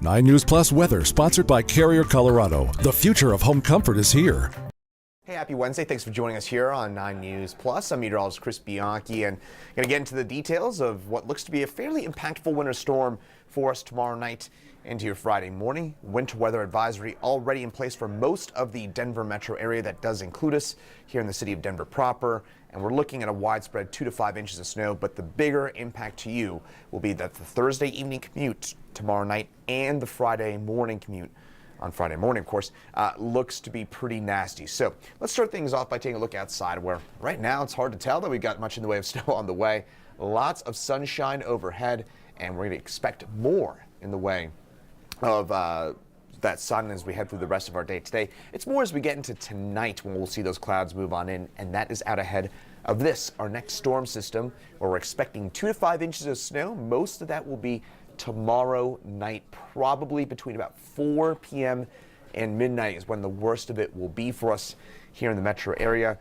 9 News Plus weather sponsored by Carrier Colorado. The future of home comfort is here. Hey, happy Wednesday. Thanks for joining us here on 9 News Plus. I'm meteorologist Chris Bianchi, and going to get into the details of what looks to be a fairly impactful winter storm for us tomorrow night into your Friday morning. Winter weather advisory already in place for most of the Denver metro area. That does include us here in the city of Denver proper. And we're looking at a widespread 2 to 5 inches of snow, but the bigger impact to you will be that the Thursday evening commute tomorrow night and the Friday morning commute on Friday morning, of course, looks to be pretty nasty. So let's start things off by taking a look outside, where right now it's hard to tell that we've got much in the way of snow on the way. Lots of sunshine overhead, and we're going to expect more in the way of that sun as we head through the rest of our day today. It's more as we get into tonight when we'll see those clouds move on in, and that is out ahead of this, our next storm system, where we're expecting 2 to 5 inches of snow. Most of that will be tomorrow night, probably between about 4 p.m. and midnight is when the worst of it will be for us here in the metro area.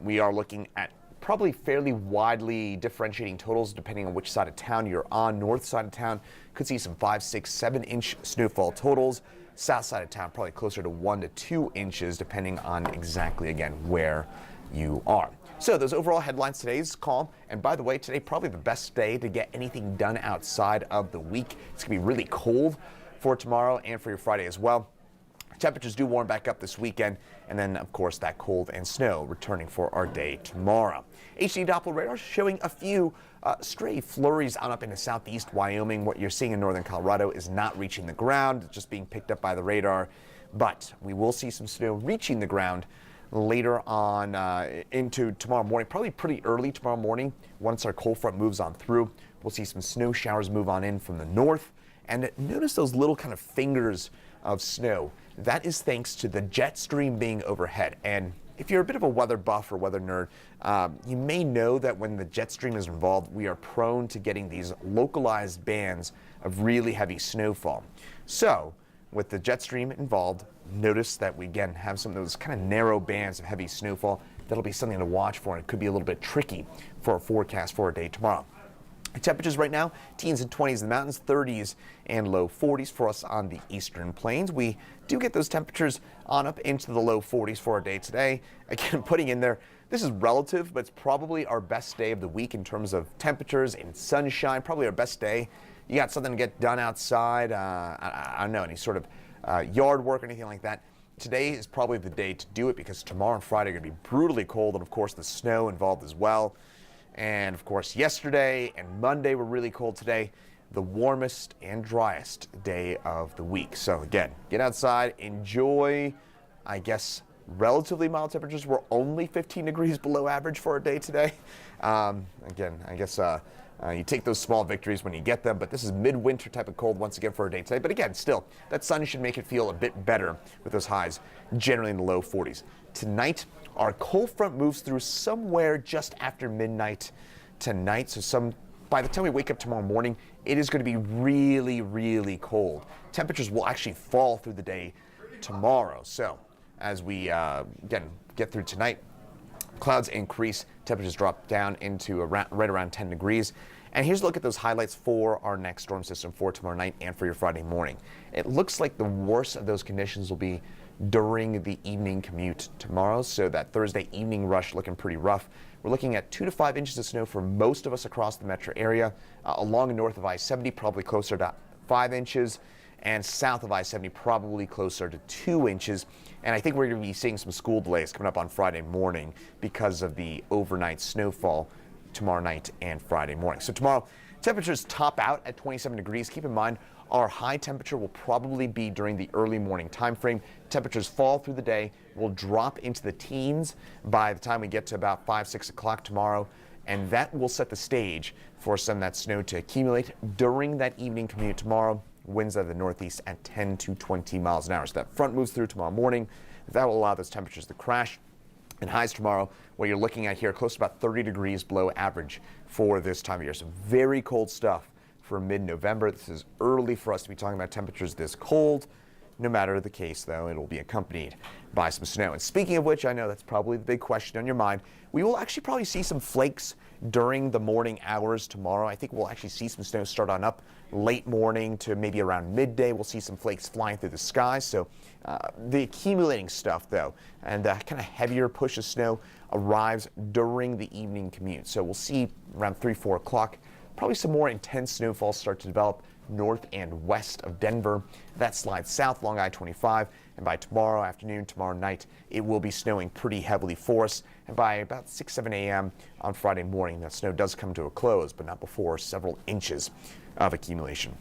We are looking at probably fairly widely differentiating totals depending on which side of town you're on. North side of town could see some 5, 6, 7 inch snowfall totals. South side of town probably closer to 1 to 2 inches depending on exactly, again, where you are. So those overall headlines today is calm. And by the way, today probably the best day to get anything done outside of the week. It's going to be really cold for tomorrow and for your Friday as well. Temperatures do warm back up this weekend, and then, of course, that cold and snow returning for our day tomorrow. HD Doppler radar showing a few stray flurries on up into southeast Wyoming. What you're seeing in northern Colorado is not reaching the ground, it's just being picked up by the radar. But we will see some snow reaching the ground later on into tomorrow morning, probably pretty early tomorrow morning. Once our cold front moves on through, we'll see some snow showers move on in from the north. And notice those little kind of fingers of snow. That is thanks to the jet stream being overhead. And if you're a bit of a weather buff or weather nerd, you may know that when the jet stream is involved, we are prone to getting these localized bands of really heavy snowfall. So with the jet stream involved, notice that we again have some of those kind of narrow bands of heavy snowfall. That'll be something to watch for, and it could be a little bit tricky for our forecast for our day tomorrow. Temperatures right now, teens and 20s in the mountains, 30s and low 40s for us on the eastern plains. We do get those temperatures on up into the low 40s for our day today. Again, putting in there, this is relative, but it's probably our best day of the week in terms of temperatures and sunshine, probably our best day. You got something to get done outside, I don't know, any sort of yard work or anything like that. Today is probably the day to do it because tomorrow and Friday are going to be brutally cold, and of course the snow involved as well. And of course, yesterday and Monday were really cold. Today, the warmest and driest day of the week. So again, get outside, enjoy, I guess, relatively mild temperatures. We're only 15 degrees below average for our day today. Again, I guess you take those small victories when you get them, but this is midwinter type of cold once again for our day today. But again, still, that sun should make it feel a bit better with those highs generally in the low 40s. Tonight, our cold front moves through somewhere just after midnight tonight. So by the time we wake up tomorrow morning, it is going to be really, really cold. Temperatures will actually fall through the day tomorrow. So as we, again, get through tonight, clouds increase, temperatures drop down into right around 10 degrees. And here's a look at those highlights for our next storm system for tomorrow night and for your Friday morning. It looks like the worst of those conditions will be during the evening commute tomorrow. So that Thursday evening rush looking pretty rough. We're looking at 2 to 5 inches of snow for most of us across the metro area. Along and north of I-70, probably closer to 5 inches. And south of I-70, probably closer to 2 inches. And I think we're going to be seeing some school delays coming up on Friday morning because of the overnight snowfall tomorrow night and Friday morning. So tomorrow, temperatures top out at 27 degrees. Keep in mind, our high temperature will probably be during the early morning time frame. Temperatures fall through the day, will drop into the teens by the time we get to about 5, 6 o'clock tomorrow. And that will set the stage for some of that snow to accumulate during that evening commute tomorrow. Winds out of the northeast at 10 to 20 miles an hour. So that front moves through tomorrow morning. That will allow those temperatures to crash. And highs tomorrow, what you're looking at here, close to about 30 degrees below average for this time of year. So very cold stuff for mid-November. This is early for us to be talking about temperatures this cold. No matter the case, though, it will be accompanied by some snow. And speaking of which, I know that's probably the big question on your mind. We will actually probably see some flakes during the morning hours tomorrow. I think we'll actually see some snow start on up late morning to maybe around midday. We'll see some flakes flying through the sky. So the accumulating stuff, though, and the kind of heavier push of snow arrives during the evening commute. So we'll see around 3, 4 o'clock, probably some more intense snowfall start to develop north and west of Denver. That slides south along I-25, and by tomorrow afternoon, tomorrow night, it will be snowing pretty heavily for us. And by about 6, 7 a.m. on Friday morning, that snow does come to a close, but not before several inches of accumulation.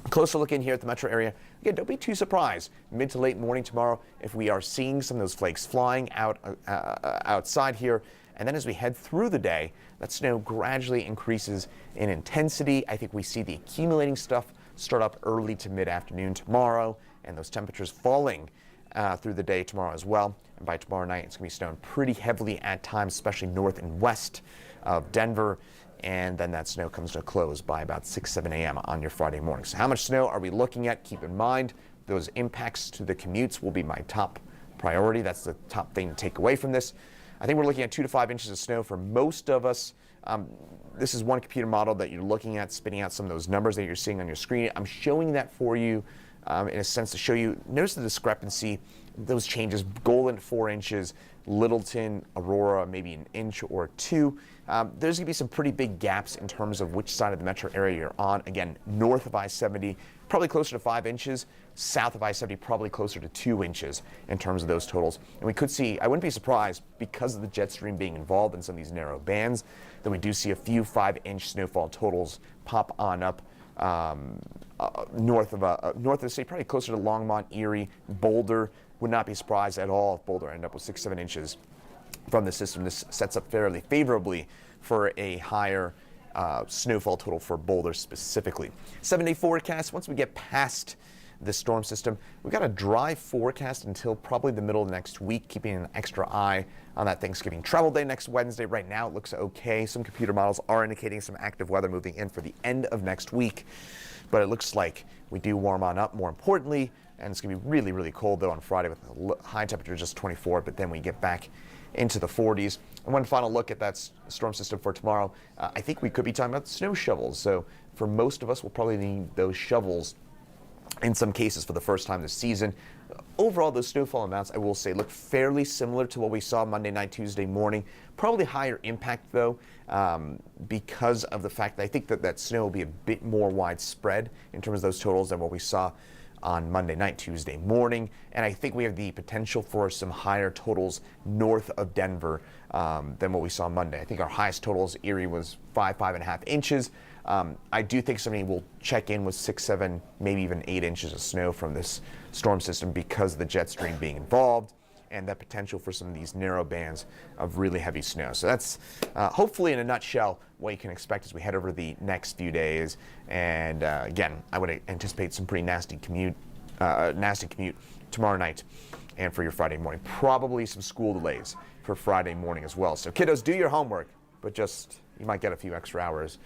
A closer look in here at the metro area. Again, don't be too surprised. Mid to late morning tomorrow, if we are seeing some of those flakes flying out outside here. And then as we head through the day, that snow gradually increases in intensity. I think we see the accumulating stuff start up early to mid-afternoon tomorrow, and those temperatures falling through the day tomorrow as well. And by tomorrow night, it's going to be snowing pretty heavily at times, especially north and west of Denver. And then that snow comes to a close by about 6, 7 a.m. on your Friday morning. So how much snow are we looking at? Keep in mind, those impacts to the commutes will be my top priority. That's the top thing to take away from this. I think we're looking at 2 to 5 inches of snow for most of us. This is one computer model that you're looking at, spitting out some of those numbers that you're seeing on your screen. I'm showing that for you in a sense to show you, notice the discrepancy, those changes. Golden 4 inches, Littleton, Aurora, maybe an inch or 2. There's going to be some pretty big gaps in terms of which side of the metro area you're on. Again, north of I-70, probably closer to 5 inches. South of I-70, probably closer to 2 inches in terms of those totals. And we could see, I wouldn't be surprised, because of the jet stream being involved in some of these narrow bands, that we do see a few 5-inch snowfall totals pop on up north of the state, probably closer to Longmont, Erie, Boulder. Would not be surprised at all if Boulder ended up with 6, 7 inches from the system. This sets up fairly favorably for a higher snowfall total for Boulder specifically. 7-day forecast, once we get past this storm system, we've got a dry forecast until probably the middle of next week, keeping an extra eye on that Thanksgiving travel day next Wednesday. Right now it looks okay. Some computer models are indicating some active weather moving in for the end of next week, but it looks like we do warm on up more importantly, and it's going to be really, really cold though on Friday with a high temperature just 24, but then we get back into the 40s. And one final look at that storm system for tomorrow, I think we could be talking about snow shovels. So for most of us, we'll probably need those shovels in some cases for the first time this season. Overall, those snowfall amounts, I will say, look fairly similar to what we saw Monday night, Tuesday morning. Probably higher impact, though, because of the fact that I think that snow will be a bit more widespread in terms of those totals than what we saw on Monday night, Tuesday morning. And I think we have the potential for some higher totals north of Denver than what we saw Monday. I think our highest totals, Erie, was 5.5 inches. I do think somebody will check in with 6, 7, maybe even 8 inches of snow from this storm system because of the jet stream being involved and that potential for some of these narrow bands of really heavy snow. So that's hopefully in a nutshell what you can expect as we head over the next few days. And again, I would anticipate some pretty nasty commute tomorrow night and for your Friday morning. Probably some school delays for Friday morning as well. So kiddos, do your homework, but just you might get a few extra hours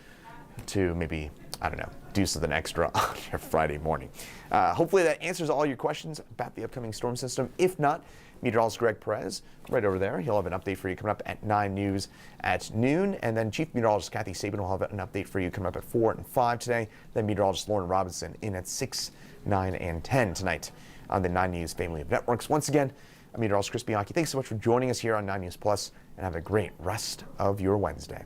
to maybe, I don't know, do something extra on your Friday morning. Hopefully that answers all your questions about the upcoming storm system. If not, meteorologist Greg Perez, right over there, he'll have an update for you coming up at 9 News at noon. And then Chief Meteorologist Kathy Sabin will have an update for you coming up at 4 and 5 today. Then Meteorologist Lauren Robinson in at 6, 9, and 10 tonight on the 9 News family of networks. Once again, I'm meteorologist Chris Bianchi. Thanks so much for joining us here on 9 News Plus, and have a great rest of your Wednesday.